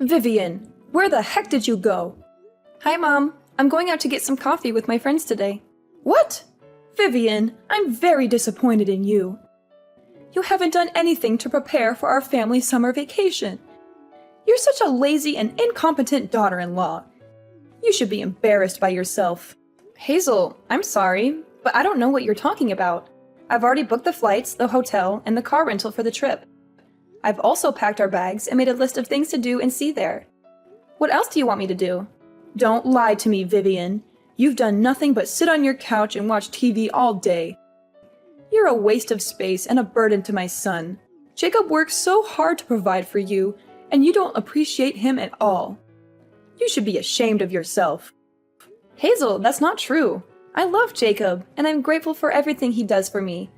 Vivian, where the heck did you go? Hi, Mom. I'm going out to get some coffee with my friends today. What? Vivian, I'm very disappointed in you. You haven't done anything to prepare for our family summer vacation. You're such a lazy and incompetent daughter-in-law. You should be embarrassed by yourself. Hazel, I'm sorry, but I don't know what you're talking about. I've already booked the flights, the hotel, and the car rental for the trip. I've also packed our bags and made a list of things to do and see there. What else do you want me to do? Don't lie to me, Vivian. You've done nothing but sit on your couch and watch TV all day. You're a waste of space and a burden to my son. Jacob works so hard to provide for you, and you don't appreciate him at all. You should be ashamed of yourself. Hazel, that's not true. I love Jacob, and I'm grateful for everything he does for me.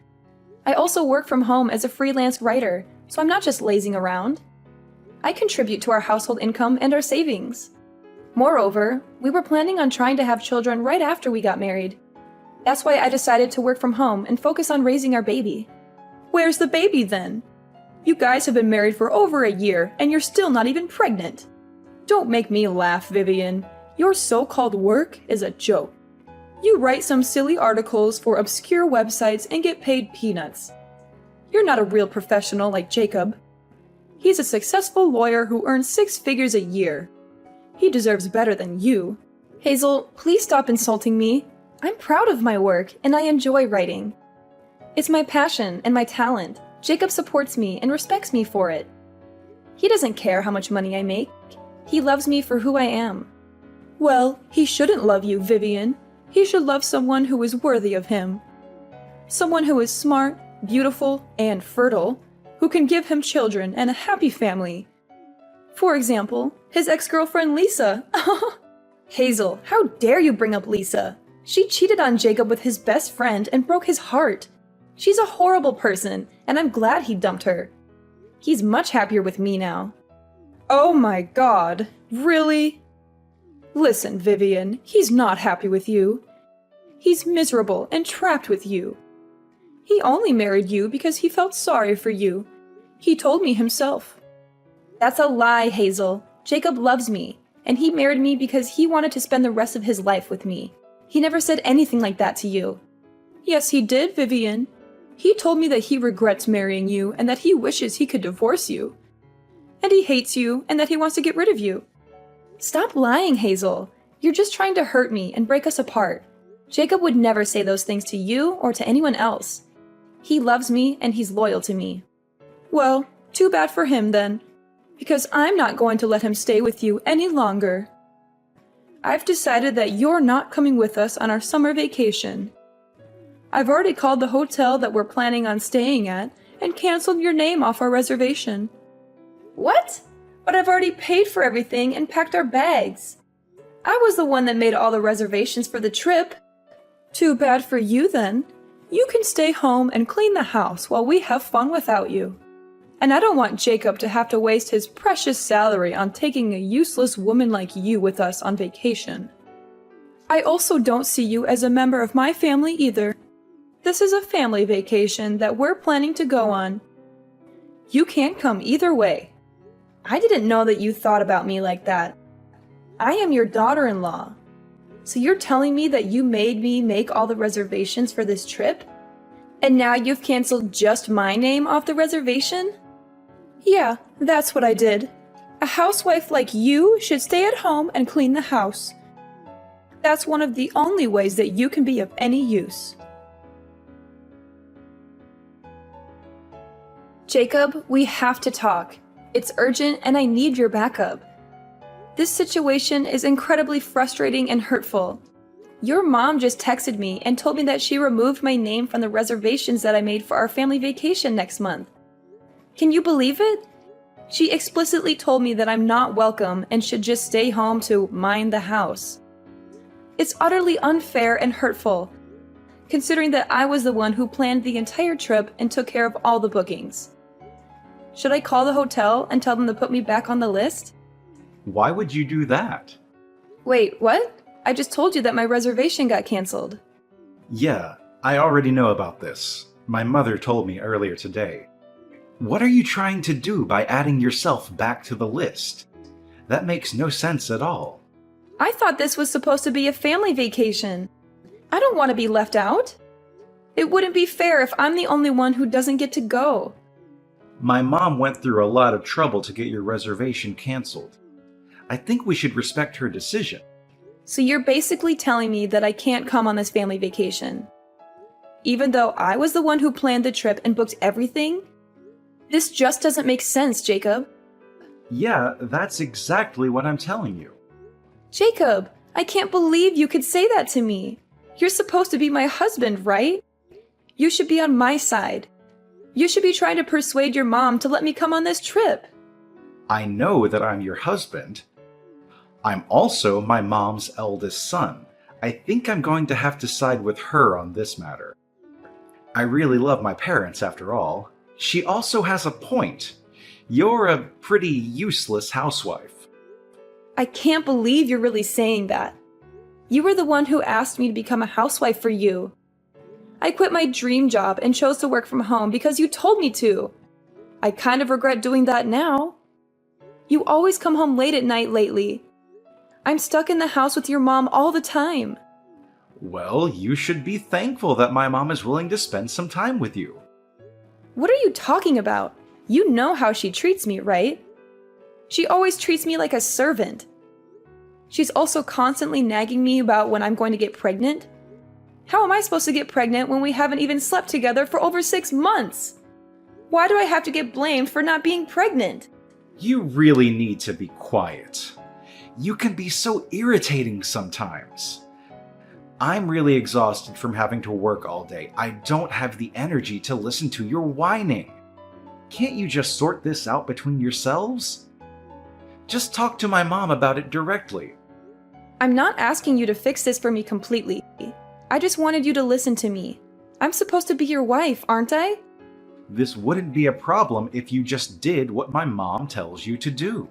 I also work from home as a freelance writer, so I'm not just lazing around. I contribute to our household income and our savings. Moreover, we were planning on trying to have children right after we got married. That's why I decided to work from home and focus on raising our baby. Where's the baby then? You guys have been married for over a year, and you're still not even pregnant. Don't make me laugh, Vivian. Your so-called work is a joke. You write some silly articles for obscure websites and get paid peanuts. You're not a real professional like Jacob. He's a successful lawyer who earns 6 figures a year. He deserves better than you. Hazel, please stop insulting me. I'm proud of my work, and I enjoy writing. It's my passion and my talent. Jacob supports me and respects me for it. He doesn't care how much money I make. He loves me for who I am. Well, he shouldn't love you, Vivian. He should love someone who is worthy of him. Someone who is smart, beautiful, and fertile, who can give him children and a happy family. For example, his ex-girlfriend Lisa. Hazel, how dare you bring up Lisa? She cheated on Jacob with his best friend and broke his heart. She's a horrible person, and I'm glad he dumped her. He's much happier with me now. Oh my God, really? Listen, Vivian, he's not happy with you. He's miserable and trapped with you. He only married you because he felt sorry for you. He told me himself. That's a lie, Hazel. Jacob loves me, and he married me because he wanted to spend the rest of his life with me. He never said anything like that to you. Yes, he did, Vivian. He told me that he regrets marrying you and that he wishes he could divorce you. And he hates you and that he wants to get rid of you. Stop lying, Hazel. You're just trying to hurt me and break us apart. Jacob would never say those things to you or to anyone else. He loves me and he's loyal to me. Well, too bad for him then, because I'm not going to let him stay with you any longer. I've decided that you're not coming with us on our summer vacation. I've already called the hotel that we're planning on staying at and canceled your name off our reservation. What? But I've already paid for everything and packed our bags. I was the one that made all the reservations for the trip. Too bad for you then. You can stay home and clean the house while we have fun without you. And I don't want Jacob to have to waste his precious salary on taking a useless woman like you with us on vacation. I also don't see you as a member of my family either. This is a family vacation that we're planning to go on. You can't come either way. I didn't know that you thought about me like that. I am your daughter-in-law. So you're telling me that you made me make all the reservations for this trip? And now you've canceled just my name off the reservation? Yeah, that's what I did. A housewife like you should stay at home and clean the house. That's one of the only ways that you can be of any use. Jacob, we have to talk. It's urgent and I need your backup. This situation is incredibly frustrating and hurtful. Your mom just texted me and told me that she removed my name from the reservations that I made for our family vacation next month. Can you believe it? She explicitly told me that I'm not welcome and should just stay home to mind the house. It's utterly unfair and hurtful, considering that I was the one who planned the entire trip and took care of all the bookings. Should I call the hotel and tell them to put me back on the list? Why would you do that? Wait, what? I just told you that my reservation got canceled. Yeah, I already know about this. My mother told me earlier today. What are you trying to do by adding yourself back to the list? That makes no sense at all. I thought this was supposed to be a family vacation. I don't want to be left out. It wouldn't be fair if I'm the only one who doesn't get to go. My mom went through a lot of trouble to get your reservation canceled. I think we should respect her decision. So you're basically telling me that I can't come on this family vacation. Even though I was the one who planned the trip and booked everything? This just doesn't make sense, Jacob. Yeah, that's exactly what I'm telling you. Jacob, I can't believe you could say that to me. You're supposed to be my husband, right? You should be on my side. You should be trying to persuade your mom to let me come on this trip. I know that I'm your husband. I'm also my mom's eldest son. I think I'm going to have to side with her on this matter. I really love my parents, after all. She also has a point. You're a pretty useless housewife. I can't believe you're really saying that. You were the one who asked me to become a housewife for you. I quit my dream job and chose to work from home because you told me to. I kind of regret doing that now. You always come home late at night lately. I'm stuck in the house with your mom all the time. Well, you should be thankful that my mom is willing to spend some time with you. What are you talking about? You know how she treats me, right? She always treats me like a servant. She's also constantly nagging me about when I'm going to get pregnant. How am I supposed to get pregnant when we haven't even slept together for over 6 months? Why do I have to get blamed for not being pregnant? You really need to be quiet. You can be so irritating sometimes. I'm really exhausted from having to work all day. I don't have the energy to listen to your whining. Can't you just sort this out between yourselves? Just talk to my mom about it directly. I'm not asking you to fix this for me completely. I just wanted you to listen to me. I'm supposed to be your wife, aren't I? This wouldn't be a problem if you just did what my mom tells you to do.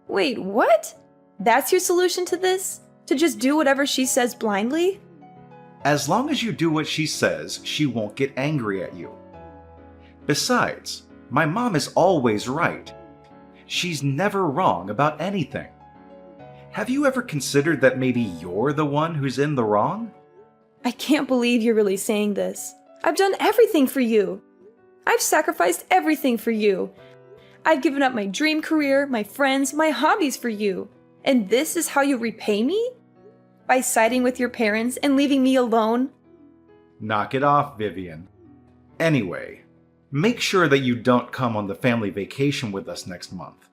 Wait, what? That's your solution to this? To just do whatever she says blindly? As long as you do what she says, she won't get angry at you. Besides, my mom is always right. She's never wrong about anything. Have you ever considered that maybe you're the one who's in the wrong? I can't believe you're really saying this. I've done everything for you. I've sacrificed everything for you. I've given up my dream career, my friends, my hobbies for you. And this is how you repay me? By siding with your parents and leaving me alone? Knock it off, Vivian. Anyway, make sure that you don't come on the family vacation with us next month.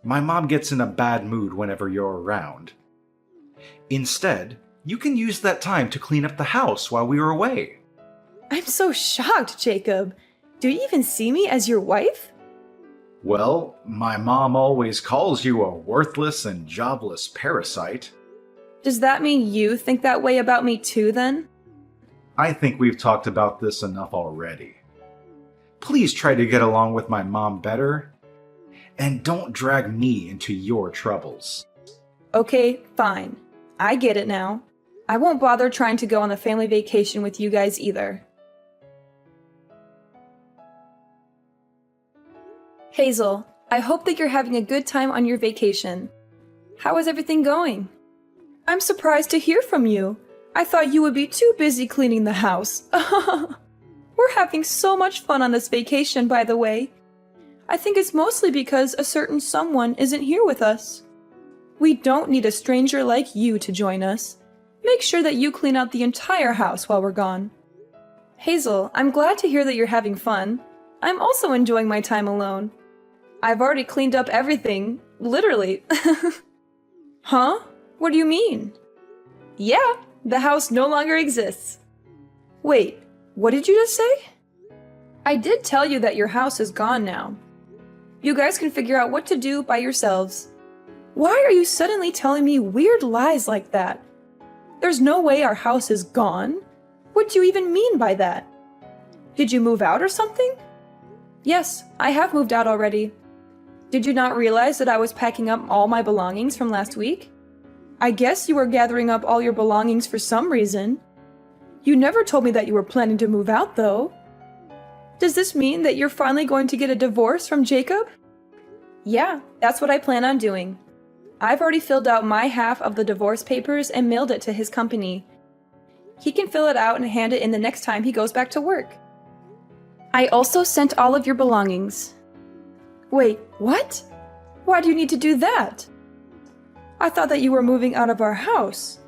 My mom gets in a bad mood whenever you're around. Instead, you can use that time to clean up the house while we are away. I'm so shocked, Jacob. Do you even see me as your wife? Well, my mom always calls you a worthless and jobless parasite. Does that mean you think that way about me too, then? I think we've talked about this enough already. Please try to get along with my mom better, and don't drag me into your troubles. Okay, fine. I get it now. I won't bother trying to go on the family vacation with you guys either. Hazel, I hope that you're having a good time on your vacation. How is everything going? I'm surprised to hear from you. I thought you would be too busy cleaning the house. We're having so much fun on this vacation, by the way. I think it's mostly because a certain someone isn't here with us. We don't need a stranger like you to join us. Make sure that you clean out the entire house while we're gone. Hazel, I'm glad to hear that you're having fun. I'm also enjoying my time alone. I've already cleaned up everything, literally. Huh? What do you mean? Yeah, the house no longer exists. Wait, what did you just say? I did tell you that your house is gone now. You guys can figure out what to do by yourselves. Why are you suddenly telling me weird lies like that? There's no way our house is gone. What do you even mean by that? Did you move out or something? Yes, I have moved out already. Did you not realize that I was packing up all my belongings from last week? I guess you were gathering up all your belongings for some reason. You never told me that you were planning to move out, though. Does this mean that you're finally going to get a divorce from Jacob? Yeah, that's what I plan on doing. I've already filled out my half of the divorce papers and mailed it to his company. He can fill it out and hand it in the next time he goes back to work. I also sent all of your belongings. Wait, what? Why do you need to do that? I thought that you were moving out of our house.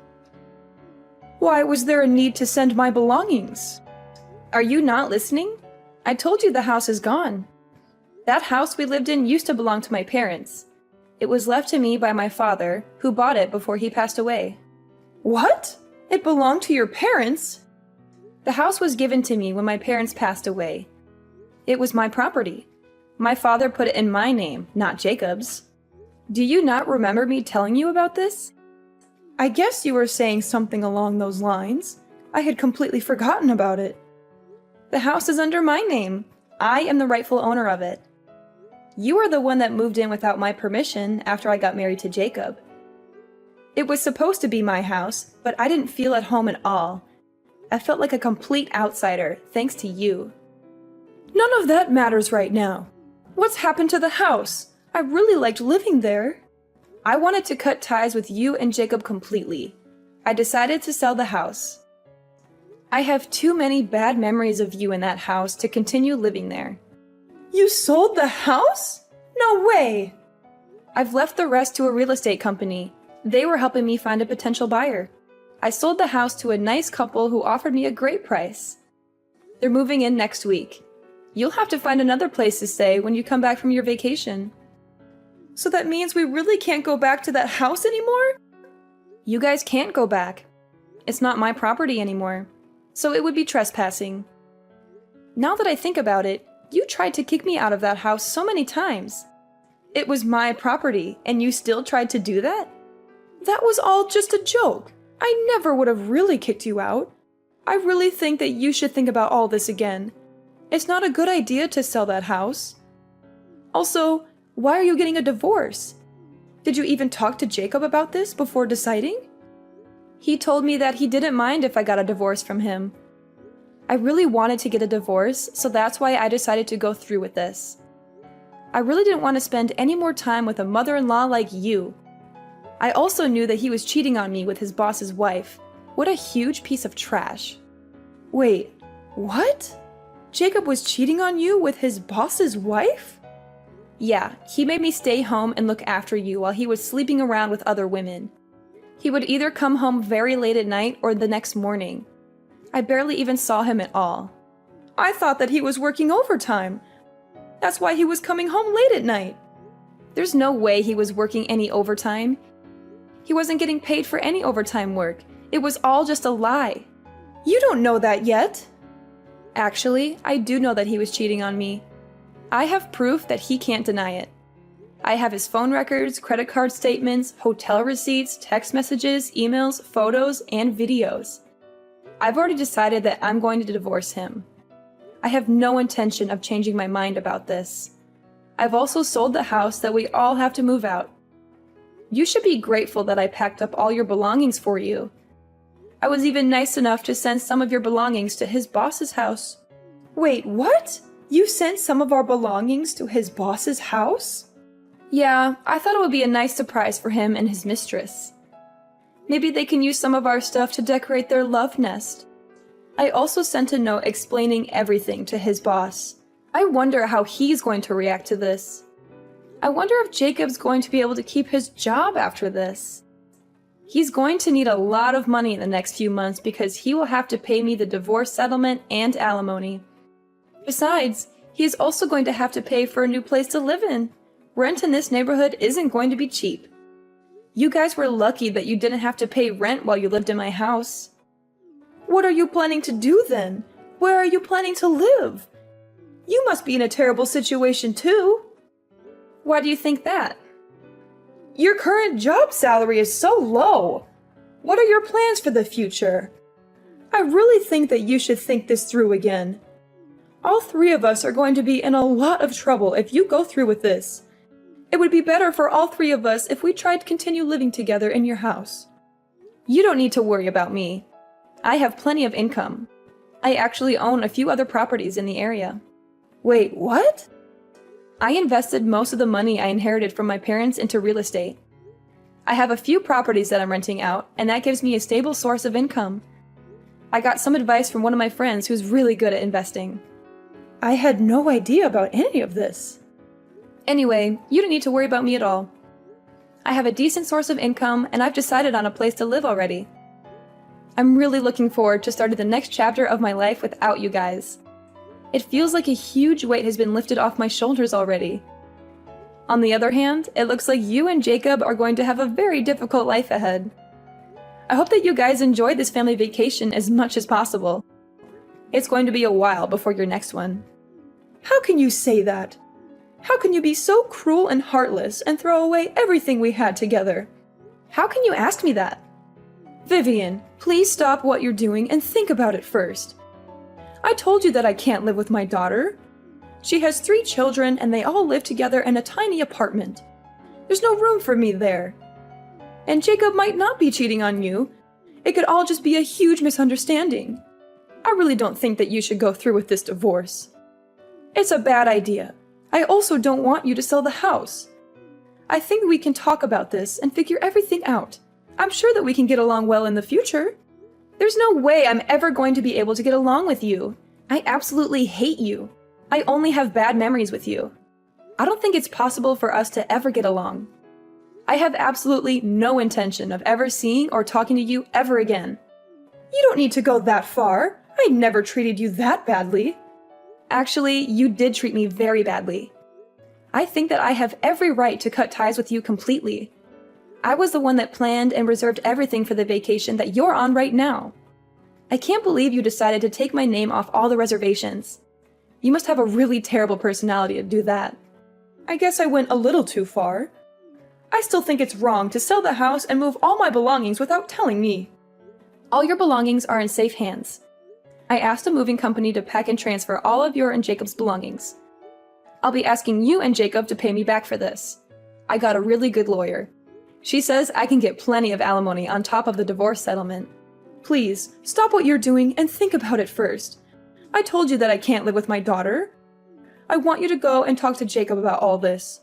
Why was there a need to send my belongings? Are you not listening? I told you the house is gone. That house we lived in used to belong to my parents. It was left to me by my father, who bought it before he passed away. What? It belonged to your parents? The house was given to me when my parents passed away. It was my property. My father put it in my name, not Jacob's. Do you not remember me telling you about this? I guess you were saying something along those lines. I had completely forgotten about it. The house is under my name. I am the rightful owner of it. You are the one that moved in without my permission after I got married to Jacob. It was supposed to be my house, but I didn't feel at home at all. I felt like a complete outsider, thanks to you. None of that matters right now. What's happened to the house? I really liked living there. I wanted to cut ties with you and Jacob completely. I decided to sell the house. I have too many bad memories of you in that house to continue living there. You sold the house? No way! I've left the rest to a real estate company. They were helping me find a potential buyer. I sold the house to a nice couple who offered me a great price. They're moving in next week. You'll have to find another place to stay when you come back from your vacation. So that means we really can't go back to that house anymore? You guys can't go back. It's not my property anymore, so it would be trespassing. Now that I think about it, you tried to kick me out of that house so many times. It was my property, and you still tried to do that? That was all just a joke. I never would have really kicked you out. I really think that you should think about all this again. It's not a good idea to sell that house. Also, why are you getting a divorce? Did you even talk to Jacob about this before deciding? He told me that he didn't mind if I got a divorce from him. I really wanted to get a divorce, so that's why I decided to go through with this. I really didn't want to spend any more time with a mother-in-law like you. I also knew that he was cheating on me with his boss's wife. What a huge piece of trash. Wait, what? Jacob was cheating on you with his boss's wife? Yeah, he made me stay home and look after you while he was sleeping around with other women. He would either come home very late at night or the next morning. I barely even saw him at all. I thought that he was working overtime. That's why he was coming home late at night. There's no way he was working any overtime. He wasn't getting paid for any overtime work. It was all just a lie. You don't know that yet. Actually, I do know that he was cheating on me. I have proof that he can't deny it. I have his phone records, credit card statements, hotel receipts, text messages, emails, photos, and videos. I've already decided that I'm going to divorce him. I have no intention of changing my mind about this. I've also sold the house that we all have to move out. You should be grateful that I packed up all your belongings for you. I was even nice enough to send some of your belongings to his boss's house. Wait, what? You sent some of our belongings to his boss's house? Yeah, I thought it would be a nice surprise for him and his mistress. Maybe they can use some of our stuff to decorate their love nest. I also sent a note explaining everything to his boss. I wonder how he's going to react to this. I wonder if Jacob's going to be able to keep his job after this. He's going to need a lot of money in the next few months because he will have to pay me the divorce settlement and alimony. Besides, he is also going to have to pay for a new place to live in. Rent in this neighborhood isn't going to be cheap. You guys were lucky that you didn't have to pay rent while you lived in my house. What are you planning to do then? Where are you planning to live? You must be in a terrible situation too. Why do you think that? Your current job salary is so low. What are your plans for the future? I really think that you should think this through again. All three of us are going to be in a lot of trouble if you go through with this. It would be better for all three of us if we tried to continue living together in your house. You don't need to worry about me. I have plenty of income. I actually own a few other properties in the area. Wait, what? I invested most of the money I inherited from my parents into real estate. I have a few properties that I'm renting out, and that gives me a stable source of income. I got some advice from one of my friends who's really good at investing. I had no idea about any of this. Anyway, you don't need to worry about me at all. I have a decent source of income, and I've decided on a place to live already. I'm really looking forward to starting the next chapter of my life without you guys. It feels like a huge weight has been lifted off my shoulders already. On the other hand, it looks like you and Jacob are going to have a very difficult life ahead. I hope that you guys enjoy this family vacation as much as possible. It's going to be a while before your next one. How can you say that? How can you be so cruel and heartless and throw away everything we had together? How can you ask me that? Vivian, please stop what you're doing and think about it first. I told you that I can't live with my daughter. She has 3 children and they all live together in a tiny apartment. There's no room for me there. And Jacob might not be cheating on you. It could all just be a huge misunderstanding. I really don't think that you should go through with this divorce. It's a bad idea. I also don't want you to sell the house. I think we can talk about this and figure everything out. I'm sure that we can get along well in the future. There's no way I'm ever going to be able to get along with you. I absolutely hate you. I only have bad memories with you. I don't think it's possible for us to ever get along. I have absolutely no intention of ever seeing or talking to you ever again. You don't need to go that far. I never treated you that badly. Actually, you did treat me very badly. I think that I have every right to cut ties with you completely. I was the one that planned and reserved everything for the vacation that you're on right now. I can't believe you decided to take my name off all the reservations. You must have a really terrible personality to do that. I guess I went a little too far. I still think it's wrong to sell the house and move all my belongings without telling me. All your belongings are in safe hands. I asked a moving company to pack and transfer all of your and Jacob's belongings. I'll be asking you and Jacob to pay me back for this. I got a really good lawyer. She says I can get plenty of alimony on top of the divorce settlement. Please, stop what you're doing and think about it first. I told you that I can't live with my daughter. I want you to go and talk to Jacob about all this.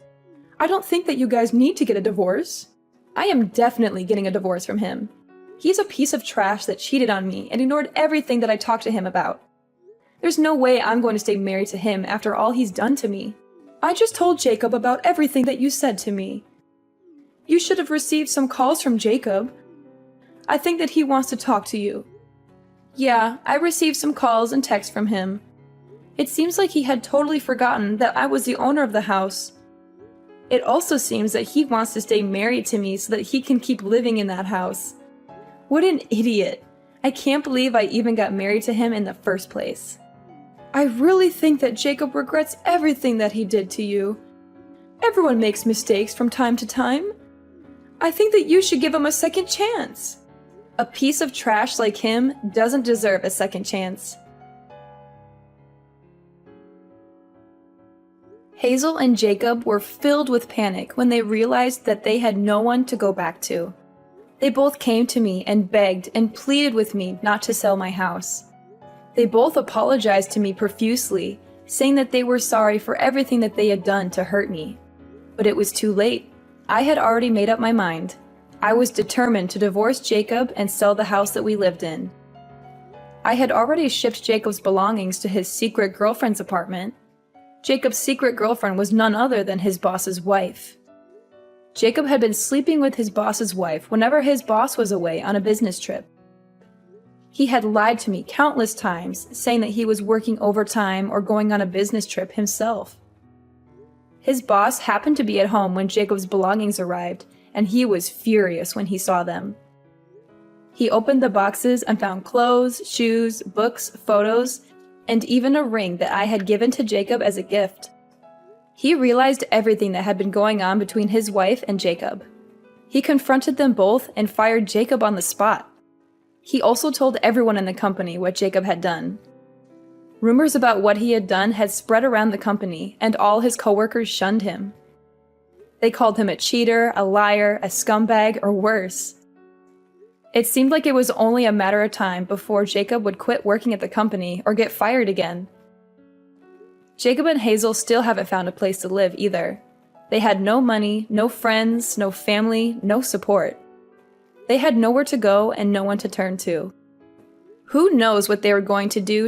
I don't think that you guys need to get a divorce. I am definitely getting a divorce from him. He's a piece of trash that cheated on me and ignored everything that I talked to him about. There's no way I'm going to stay married to him after all he's done to me. I just told Jacob about everything that you said to me. You should have received some calls from Jacob. I think that he wants to talk to you. Yeah, I received some calls and texts from him. It seems like he had totally forgotten that I was the owner of the house. It also seems that he wants to stay married to me so that he can keep living in that house. What an idiot. I can't believe I even got married to him in the first place. I really think that Jacob regrets everything that he did to you. Everyone makes mistakes from time to time. I think that you should give him a second chance. A piece of trash like him doesn't deserve a second chance. Hazel and Jacob were filled with panic when they realized that they had no one to go back to. They both came to me and begged and pleaded with me not to sell my house. They both apologized to me profusely, saying that they were sorry for everything that they had done to hurt me. But it was too late. I had already made up my mind. I was determined to divorce Jacob and sell the house that we lived in. I had already shipped Jacob's belongings to his secret girlfriend's apartment. Jacob's secret girlfriend was none other than his boss's wife. Jacob had been sleeping with his boss's wife whenever his boss was away on a business trip. He had lied to me countless times, saying that he was working overtime or going on a business trip himself. His boss happened to be at home when Jacob's belongings arrived, and he was furious when he saw them. He opened the boxes and found clothes, shoes, books, photos, and even a ring that I had given to Jacob as a gift. He realized everything that had been going on between his wife and Jacob. He confronted them both and fired Jacob on the spot. He also told everyone in the company what Jacob had done. Rumors about what he had done had spread around the company, and all his coworkers shunned him. They called him a cheater, a liar, a scumbag, or worse. It seemed like it was only a matter of time before Jacob would quit working at the company or get fired again. Jacob and Hazel still haven't found a place to live either. They had no money, no friends, no family, no support. They had nowhere to go and no one to turn to. Who knows what they were going to do